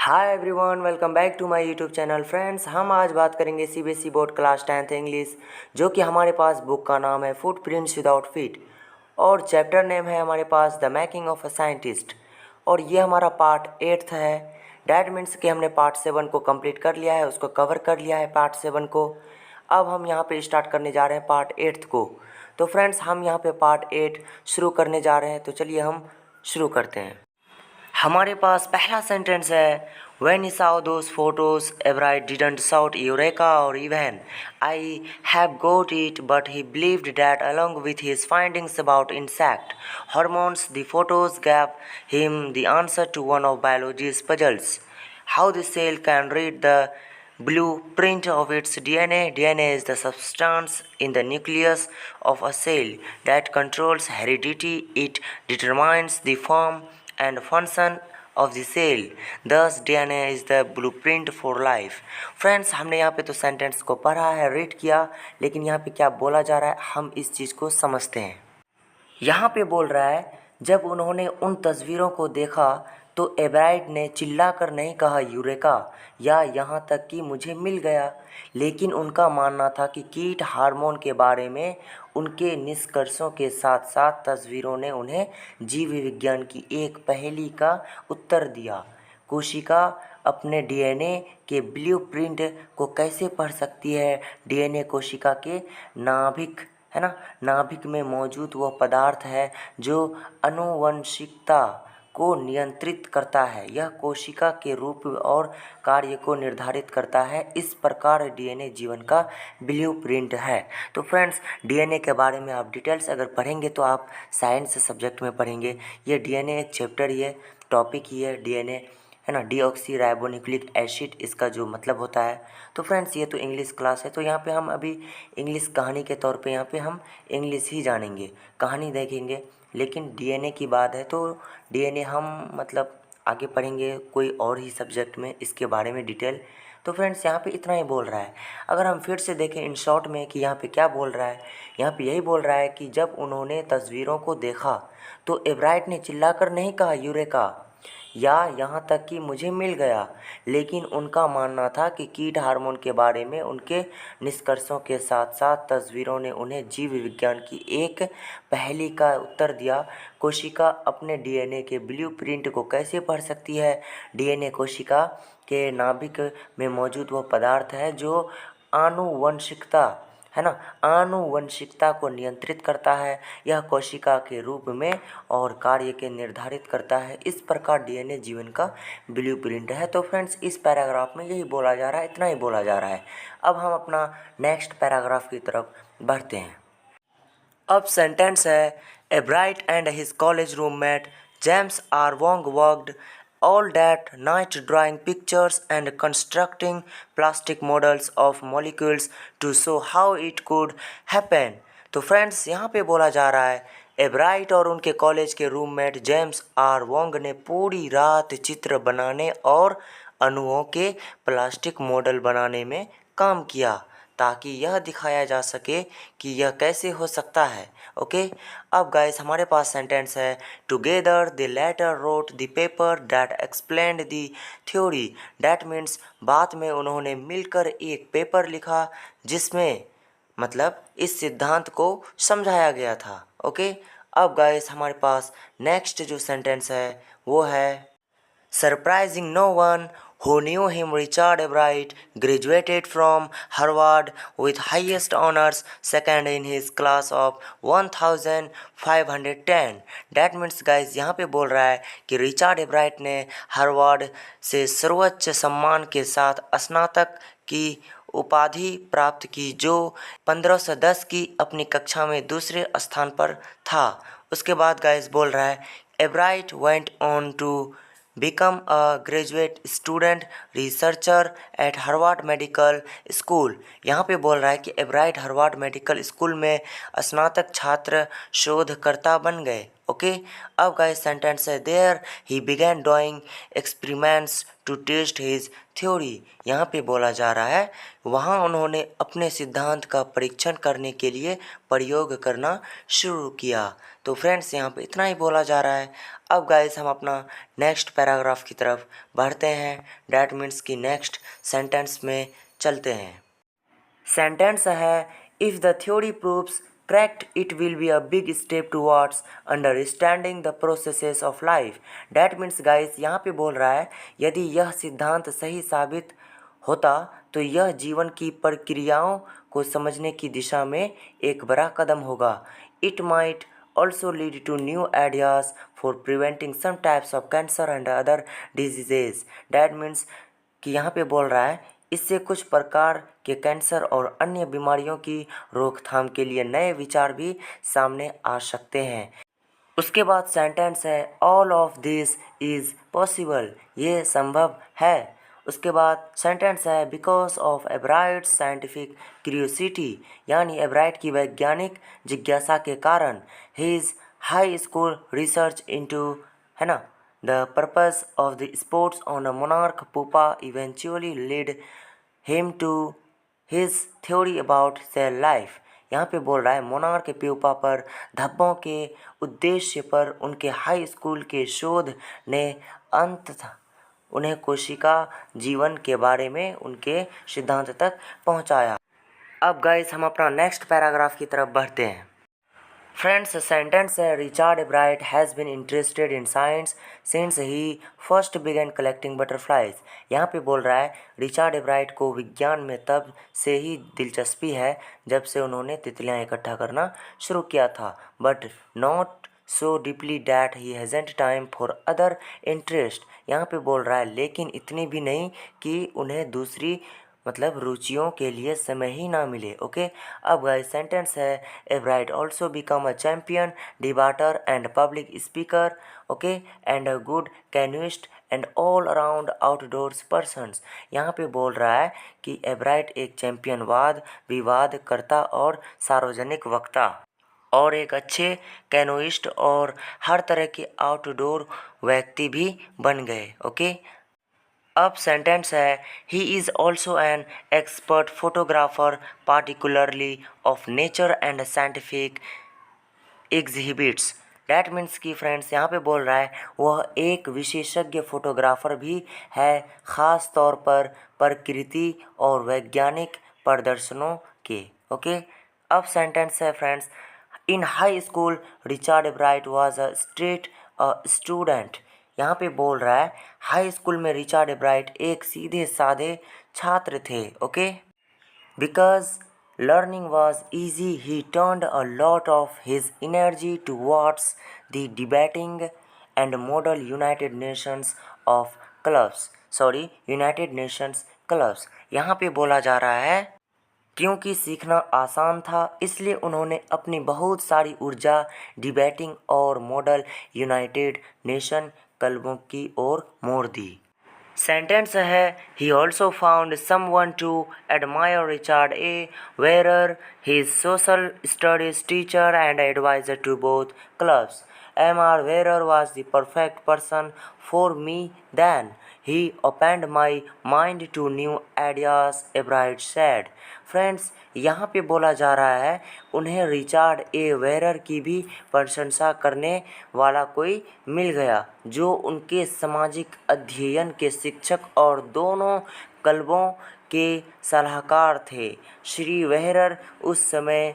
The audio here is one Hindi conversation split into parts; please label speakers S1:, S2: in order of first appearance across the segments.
S1: Hi everyone, welcome back to my YouTube channel. Friends, हम आज बात करेंगे CBSE board class 10th English, जो कि हमारे पास बुक का नाम है फुटप्रिंट्स विदाउट फीट और चैप्टर नेम है हमारे पास the making of a scientist. और ये हमारा पार्ट 8th है। डैट मीन्स कि हमने पार्ट 7 को कंप्लीट कर लिया है, उसको कवर कर लिया है पार्ट 7 को। अब हम यहाँ पे स्टार्ट करने जा रहे हैं पार्ट 8th को। तो फ्रेंड्स, हम यहाँ पे पार्ट 8 शुरू करने जा रहे हैं, तो चलिए हम शुरू करते हैं। हमारे पास पहला सेंटेंस है, When he saw those photos, Everett didn't shout Eureka or even I have got it, but he believed that along with his findings about insect hormones, the photos gave him the answer to one of biology's puzzles: how the cell can read the blueprint of its DNA. DNA is the substance in the nucleus of a cell that controls heredity. It determines the form and function of the cell. Thus DNA is the blueprint for life. Friends, हमने यहाँ पे तो सेंटेंस को पढ़ा है, रीड किया, लेकिन यहाँ पे क्या बोला जा रहा है हम इस चीज़ को समझते हैं। यहाँ पे बोल रहा है, जब उन्होंने उन तस्वीरों को देखा तो एवराइट ने चिल्लाकर नहीं कहा यूरेका या यहाँ तक कि मुझे मिल गया, लेकिन उनका मानना था कि कीट हार्मोन के बारे में उनके निष्कर्षों के साथ साथ तस्वीरों ने उन्हें जीव विज्ञान की एक पहेली का उत्तर दिया। कोशिका अपने डीएनए के ब्लूप्रिंट को कैसे पढ़ सकती है? डीएनए कोशिका के नाभिक है ना, नाभिक में मौजूद वह पदार्थ है जो आनुवंशिकता को नियंत्रित करता है। यह कोशिका के रूप और कार्य को निर्धारित करता है। इस प्रकार डीएनए जीवन का ब्लूप्रिंट है। तो फ्रेंड्स, डीएनए के बारे में आप डिटेल्स अगर पढ़ेंगे तो आप साइंस सब्जेक्ट में पढ़ेंगे। ये डीएनए एक चैप्टर ही है, टॉपिक ही है डीएनए, है ना, डीऑक्सी राइबोन्यूक्लिक एसिड इसका जो मतलब होता है। तो फ्रेंड्स, ये तो इंग्लिश क्लास है, तो यहाँ पे हम अभी इंग्लिश कहानी के तौर पे यहाँ पे हम इंग्लिश ही जानेंगे, कहानी देखेंगे। लेकिन डीएनए की बात है तो डीएनए हम मतलब आगे पढ़ेंगे कोई और ही सब्जेक्ट में इसके बारे में डिटेल। तो फ्रेंड्स, यहाँ पे इतना ही बोल रहा है। अगर हम फिर से देखें इन शॉर्ट में कि यहाँ पे क्या बोल रहा है, यहाँ पे यही बोल रहा है कि जब उन्होंने तस्वीरों को देखा तो एवराइट ने चिल्लाकर नहीं कहा यूरेका या यहाँ तक कि मुझे मिल गया, लेकिन उनका मानना था कि कीट हार्मोन के बारे में उनके निष्कर्षों के साथ साथ तस्वीरों ने उन्हें जीव विज्ञान की एक पहेली का उत्तर दिया। कोशिका अपने डीएनए के ब्लूप्रिंट को कैसे पढ़ सकती है? डीएनए कोशिका के नाभिक में मौजूद वह पदार्थ है जो आनुवंशिकता है ना, आनुवंशिकता को नियंत्रित करता है। यह कोशिका के रूप में और कार्य के निर्धारित करता है। इस प्रकार डीएनए जीवन का ब्लूप्रिंट है। तो फ्रेंड्स, इस पैराग्राफ में यही बोला जा रहा है, इतना ही बोला जा रहा है। अब हम अपना नेक्स्ट पैराग्राफ की तरफ बढ़ते हैं। अब सेंटेंस है, Ebright and his college roommate James R Wong worked all that night drawing pictures and constructing plastic models of molecules to show how it could happen। तो फ्रेंड्स, यहाँ पे बोला जा रहा है, एवराइट और उनके कॉलेज के रूममेट जेम्स आर वोंग ने पूरी रात चित्र बनाने और अणुओं के प्लास्टिक मॉडल बनाने में काम किया ताकि यह दिखाया जा सके कि यह कैसे हो सकता है। ओके, अब गाइस हमारे पास सेंटेंस है, together they letter wrote the paper that explained the theory. That means बाद में उन्होंने मिलकर एक पेपर लिखा जिसमें मतलब इस सिद्धांत को समझाया गया था। ओके, अब गाइस हमारे पास नेक्स्ट जो सेंटेंस है वो है, Surprising no one who knew him, Richard Everett graduated from Harvard with highest honors, second in his class of 1510। That means guys, यहाँ पे बोल रहा है कि रिचर्ड एवराइट ने हार्वर्ड से सर्वोच्च सम्मान के साथ स्नातक की उपाधि प्राप्त की, जो 1510 की अपनी कक्षा में दूसरे स्थान पर था। उसके बाद गाइस बोल रहा है, Ebright went on to become a graduate student researcher at Harvard medical school. यहाँ पे बोल रहा है कि एवराइट हार्वर्ड मेडिकल स्कूल में स्नातक छात्र शोधकर्ता बन गए। ओके। अब गाइस सेंटेंस है there he began doing experiments to test his theory. यहाँ पे बोला जा रहा है वहाँ उन्होंने अपने सिद्धांत का परीक्षण करने के लिए प्रयोग करना शुरू किया। तो फ्रेंड्स यहाँ पे इतना ही बोला जा रहा है। अब गाइस हम अपना नेक्स्ट पैराग्राफ की तरफ बढ़ते हैं। डैट मीन्स कि नेक्स्ट सेंटेंस में चलते हैं। सेंटेंस है if the theory proves correct it will be a big step towards understanding the processes of life. That means guys यहाँ पे बोल रहा है यदि यह सिद्धांत सही साबित होता तो यह जीवन की प्रक्रियाओं को समझने की दिशा में एक बड़ा कदम होगा। It might also lead to new ideas for preventing some types of cancer and other diseases. That means कि यहाँ पे बोल रहा है इससे कुछ प्रकार के कैंसर और अन्य बीमारियों की रोकथाम के लिए नए विचार भी सामने आ सकते हैं। उसके बाद सेंटेंस है all of this is possible, ये संभव है। उसके बाद सेंटेंस है because of Ebright scientific curiosity, यानी एब्राइट की वैज्ञानिक जिज्ञासा के कारण his high school research into, है ना, the purpose of the sports on a monarch pupa eventually lead him to his theory about cell life. यहाँ पे बोल रहा है मोनार्क के प्यूपा पर धब्बों के उद्देश्य पर उनके हाई स्कूल के शोध ने अंततः उन्हें कोशिका जीवन के बारे में उनके सिद्धांत तक पहुँचाया। अब गाइस हम अपना नेक्स्ट पैराग्राफ की तरफ बढ़ते हैं। फ्रेंड्स सेंटेंस है Richard Ebright has been interested in science since he first began collecting butterflies. यहाँ पे बोल रहा है रिचर्ड एब्राइट को विज्ञान में तब से ही दिलचस्पी है जब से उन्होंने तितलियाँ इकट्ठा करना शुरू किया था। But not so deeply that he hasn't time for other interest. यहाँ पे बोल रहा है लेकिन इतनी भी नहीं कि उन्हें दूसरी मतलब रुचियों के लिए समय ही ना मिले। ओके। अब गाइस सेंटेंस है Ebright also become a champion debater and public speaker, okay, and a good canoeist and all around outdoors persons. यहाँ पे बोल रहा है कि एब्राइट एक चैम्पियन वाद विवाद करता और सार्वजनिक वक्ता और एक अच्छे कैनोइस्ट और हर तरह के आउटडोर व्यक्ति भी बन गए। ओके। अब सेंटेंस है he is also an expert photographer particularly of nature and scientific exhibits. That means कि फ्रेंड्स यहाँ पे बोल रहा है वह एक विशेषज्ञ फोटोग्राफर भी है, ख़ास तौर पर प्रकृति और वैज्ञानिक प्रदर्शनों के। ओके। अब सेंटेंस है friends in high school Richard एब्राइट was a straight student. यहाँ पे बोल रहा है हाई स्कूल में रिचर्ड एब्राइट एक सीधे साधे छात्र थे। Okay. Because learning was easy he turned a lot of his energy towards the debating and model United Nations of clubs, sorry United Nations clubs. यहाँ पे बोला जा रहा है क्योंकि सीखना आसान था इसलिए उन्होंने अपनी बहुत सारी ऊर्जा डिबेटिंग और मॉडल यूनाइटेड नेशन क्लबों की ओर मोड़ दी। सेंटेंस है he also found someone to admire Richard A Weir his social studies teacher and adviser to both clubs. M.R. Werer was the perfect person for me then. He opened my mind to new ideas, एब्राइट said. Friends यहाँ पे बोला जा रहा है उन्हें रिचर्ड ए वेरर की भी प्रशंसा करने वाला कोई मिल गया जो उनके सामाजिक अध्ययन के शिक्षक और दोनों क्लबों के सलाहकार थे। श्री वेरर उस समय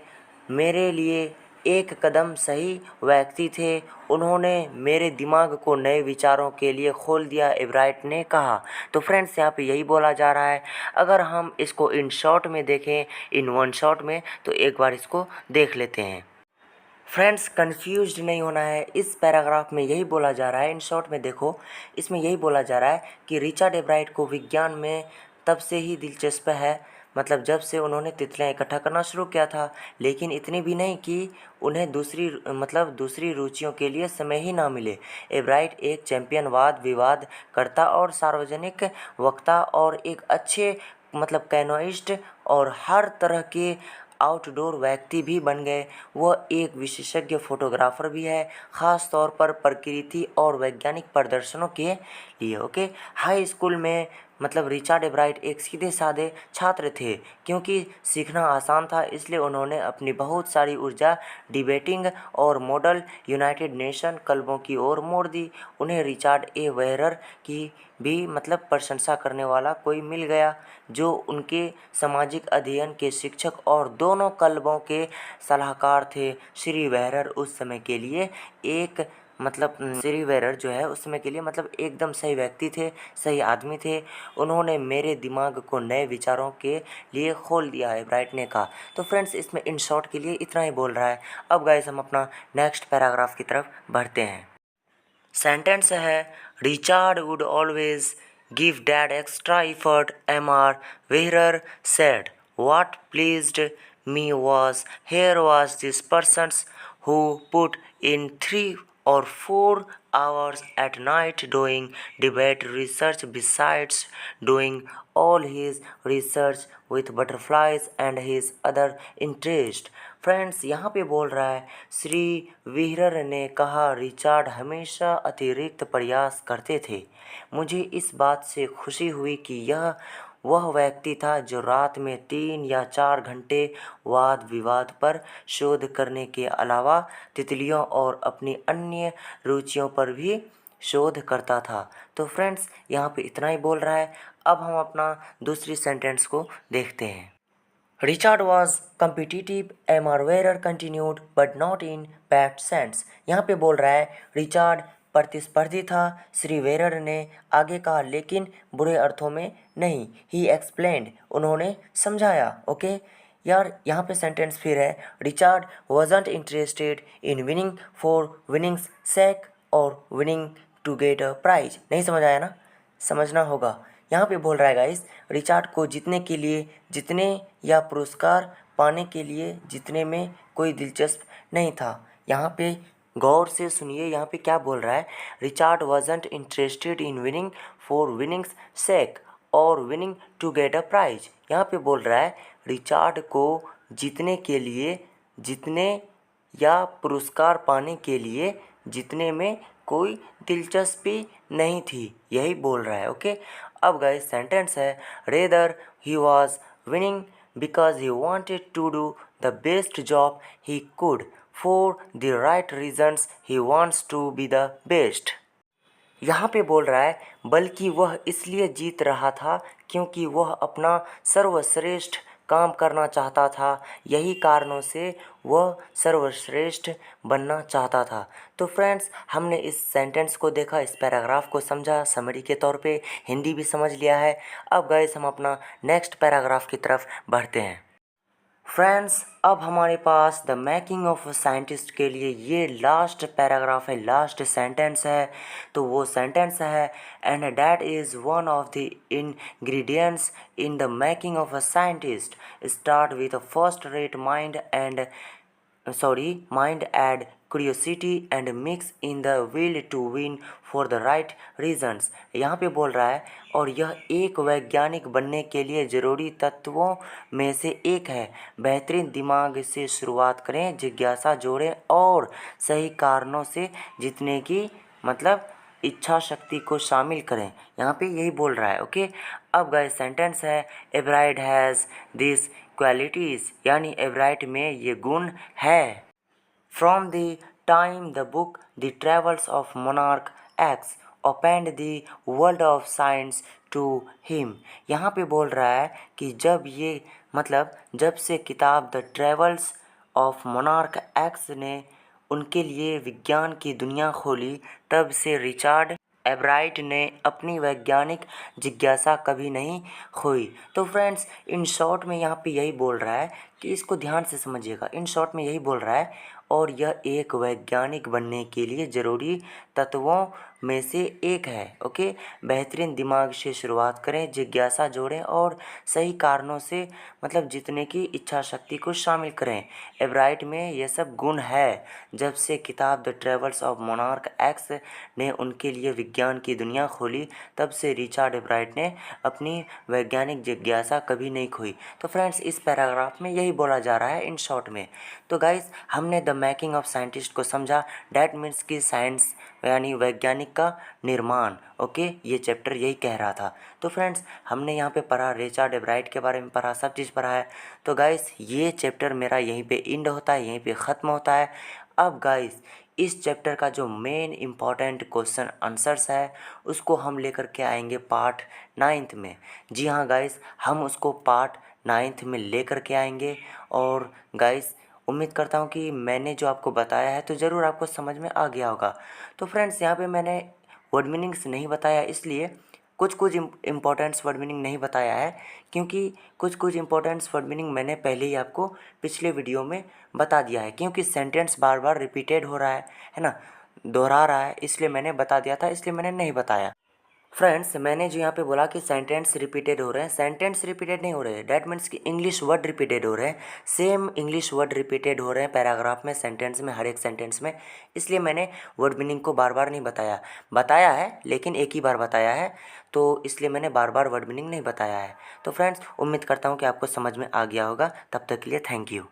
S1: मेरे लिए एक कदम सही व्यक्ति थे, उन्होंने मेरे दिमाग को नए विचारों के लिए खोल दिया, एब्राइट ने कहा। तो फ्रेंड्स यहाँ पे यही बोला जा रहा है। अगर हम इसको इन शॉर्ट में देखें, इन वन शॉट में, तो एक बार इसको देख लेते हैं। फ्रेंड्स कंफ्यूज्ड नहीं होना है, इस पैराग्राफ में यही बोला जा रहा है। इन शॉर्ट में देखो, इसमें यही बोला जा रहा है कि रिचर्ड एब्राइट को विज्ञान में तब से ही दिलचस्प है, मतलब जब से उन्होंने तितलियाँ इकट्ठा करना शुरू किया था, लेकिन इतनी भी नहीं कि उन्हें दूसरी रुचियों के लिए समय ही ना मिले। एब्राइट एक चैम्पियन वाद विवाद करता और सार्वजनिक वक्ता और एक अच्छे कैनोइस्ट और हर तरह के आउटडोर व्यक्ति भी बन गए। वह एक विशेषज्ञ फोटोग्राफर भी है, ख़ास तौर पर प्रकृति और वैज्ञानिक प्रदर्शनों के लिए। ओके, हाई स्कूल में मतलब रिचर्ड एब्राइट एक सीधे साधे छात्र थे। क्योंकि सीखना आसान था, इसलिए उन्होंने अपनी बहुत सारी ऊर्जा डिबेटिंग और मॉडल यूनाइटेड नेशन क्लबों की ओर मोड़ दी। उन्हें रिचर्ड ए वेहरर की भी मतलब प्रशंसा करने वाला कोई मिल गया, जो उनके सामाजिक अध्ययन के शिक्षक और दोनों क्लबों के सलाहकार थे। श्री वेहरर उस समय के लिए एक श्री वेहरर जो है उस समय के लिए एकदम सही व्यक्ति थे, सही आदमी थे। उन्होंने मेरे दिमाग को नए विचारों के लिए खोल दिया है, ब्राइट ने कहा। तो फ्रेंड्स, इसमें इन शॉर्ट के लिए इतना ही बोल रहा है। अब गाइस हम अपना नेक्स्ट पैराग्राफ की तरफ बढ़ते हैं। सेंटेंस है, Richard would always give that extra effort, M R. Weiher said. What pleased me was here was this person who put in 3 or 4 hours at night doing debate research besides doing all his research with butterflies and his other interest. Friends, यहाँ पे बोल रहा है, श्री व्हीलर ने कहा रिचर्ड हमेशा अतिरिक्त प्रयास करते थे। मुझे इस बात से खुशी हुई कि यह वह व्यक्ति था जो रात में 3 या 4 घंटे वाद विवाद पर शोध करने के अलावा तितलियों और अपनी अन्य रुचियों पर भी शोध करता था। तो फ्रेंड्स, यहाँ पे इतना ही बोल रहा है। अब हम अपना दूसरी सेंटेंस को देखते हैं। Richard was competitive, M R. Weiher continued, but not in bad sense. यहाँ पे बोल रहा है रिचर्ड प्रतिस्पर्धी था, श्री वेहरर ने आगे कहा, लेकिन बुरे अर्थों में नहीं। ही एक्सप्लेन्ड, उन्होंने समझाया। ओके यार, यहाँ पे सेंटेंस फिर है, Richard wasn't interested in winning for winning's sake or winning to get a prize. नहीं समझ आया ना, समझना होगा। यहाँ पे बोल रहा है गाइस, रिचर्ड को जीतने के लिए जितने या पुरस्कार पाने के लिए जितने में कोई दिलचस्प नहीं था। यहाँ पे गौर से सुनिए, यहाँ पे क्या बोल रहा है, Richard wasn't interested in winning for winning's sake or winning to get a prize. यहाँ पे बोल रहा है रिचर्ड को जीतने के लिए जितने या पुरस्कार पाने के लिए जितने में कोई दिलचस्पी नहीं थी, यही बोल रहा है। ओके, अब गाइस सेंटेंस है, rather he was winning because he wanted to do the best job he could for the right reasons he wants to be the best. यहाँ पे बोल रहा है, बल्कि वह इसलिए जीत रहा था क्योंकि वह अपना सर्वश्रेष्ठ काम करना चाहता था। यही कारणों से वह सर्वश्रेष्ठ बनना चाहता था। तो फ्रेंड्स, हमने इस सेंटेंस को देखा, इस पैराग्राफ को समझा, समरी के तौर पे हिंदी भी समझ लिया है। अब गाइस हम अपना नेक्स्ट पैराग्राफ की तरफ बढ़ते हैं। फ्रेंड्स, अब हमारे पास the making of a scientist के लिए ये लास्ट पैराग्राफ है, लास्ट सेंटेंस है। तो वो सेंटेंस है, and that is one of the ingredients in the making of a scientist, start with a first rate mind add curiosity and mix in the will to win for the right reasons। यहाँ पे बोल रहा है, और यह एक वैज्ञानिक बनने के लिए ज़रूरी तत्वों में से एक है। बेहतरीन दिमाग से शुरुआत करें, जिज्ञासा जोड़ें और सही कारणों से जीतने की इच्छा शक्ति को शामिल करें। यहाँ पे यही बोल रहा है। ओके, अब गाइस सेंटेंस है, एब्राइट हैज़ दिस क्वालिटीज़, यानी एब्राइट में ये गुण है। From the time the book The Travels of Monarch X opened the world of science to him। यहाँ पे बोल रहा है कि जब से किताब the travels of monarch x ने उनके लिए विज्ञान की दुनिया खोली, तब से रिचर्ड एब्राइट ने अपनी वैज्ञानिक जिज्ञासा कभी नहीं खोई। तो फ्रेंड्स, इन शॉर्ट में यहाँ पे यही बोल रहा है कि इसको ध्यान से समझिएगा। इन शॉर्ट में यही बोल रहा है, और यह एक वैज्ञानिक बनने के लिए ज़रूरी तत्वों में से एक है। ओके, बेहतरीन दिमाग से शुरुआत करें, जिज्ञासा जोड़ें और सही कारणों से मतलब जीतने की इच्छा शक्ति को शामिल करें। एब्राइट में ये सब गुण है। जब से किताब the travels of monarch x ने उनके लिए विज्ञान की दुनिया खोली, तब से रिचर्ड एब्राइट ने अपनी वैज्ञानिक जिज्ञासा कभी नहीं खोई। तो फ्रेंड्स, इस पैराग्राफ में यही बोला जा रहा है इन शॉर्ट में। तो गाइस, हमने द मेकिंग ऑफ साइंटिस्ट को समझा। डैट मीन्स कि साइंस यानी वैज्ञानिक का निर्माण। ओके, ये चैप्टर यही कह रहा था। तो फ्रेंड्स, हमने यहाँ पे पढ़ा, रिचर्ड एब्राइट के बारे में पढ़ा, सब चीज़ पढ़ा है। तो गाइस, ये चैप्टर मेरा यहीं पे एंड होता है, यहीं पे ख़त्म होता है। अब गाइस, इस चैप्टर का जो मेन इम्पॉर्टेंट क्वेश्चन आंसर्स है उसको हम लेकर के आएंगे पार्ट 9 में। जी हाँ गाइस, हम उसको पार्ट 9 में लेकर के आएंगे। और गाइस, उम्मीद करता हूँ कि मैंने जो आपको बताया है तो ज़रूर आपको समझ में आ गया होगा। तो फ्रेंड्स, यहाँ पे मैंने वर्ड मीनिंग्स नहीं बताया, इसलिए कुछ कुछ इम्पोर्टेंट्स वर्ड मीनिंग नहीं बताया है, क्योंकि कुछ कुछ इम्पोर्टेंट्स वर्ड मीनिंग मैंने पहले ही आपको पिछले वीडियो में बता दिया है। क्योंकि सेंटेंस बार बार रिपीटेड हो रहा है ना, दोहरा रहा है, इसलिए मैंने बता दिया था, इसलिए मैंने नहीं बताया। फ्रेंड्स, मैंने जो यहाँ पे बोला कि सेंटेंस रिपीटेड हो रहे हैं, सेंटेंस रिपीटेड नहीं हो रहे हैं। डैट मीन्स कि इंग्लिश वर्ड रिपीटेड हो रहे हैं। सेम इंग्लिश वर्ड रिपीटेड हो रहे हैं पैराग्राफ में, सेंटेंस में, हर एक सेंटेंस में। इसलिए मैंने वर्ड मीनिंग को बार बार नहीं बताया, बताया है लेकिन एक ही बार बताया है। तो इसलिए मैंने बार बार वर्ड मीनिंग नहीं बताया है। तो फ्रेंड्स, उम्मीद करता हूँ कि आपको समझ में आ गया होगा। तब तक के लिए थैंक यू।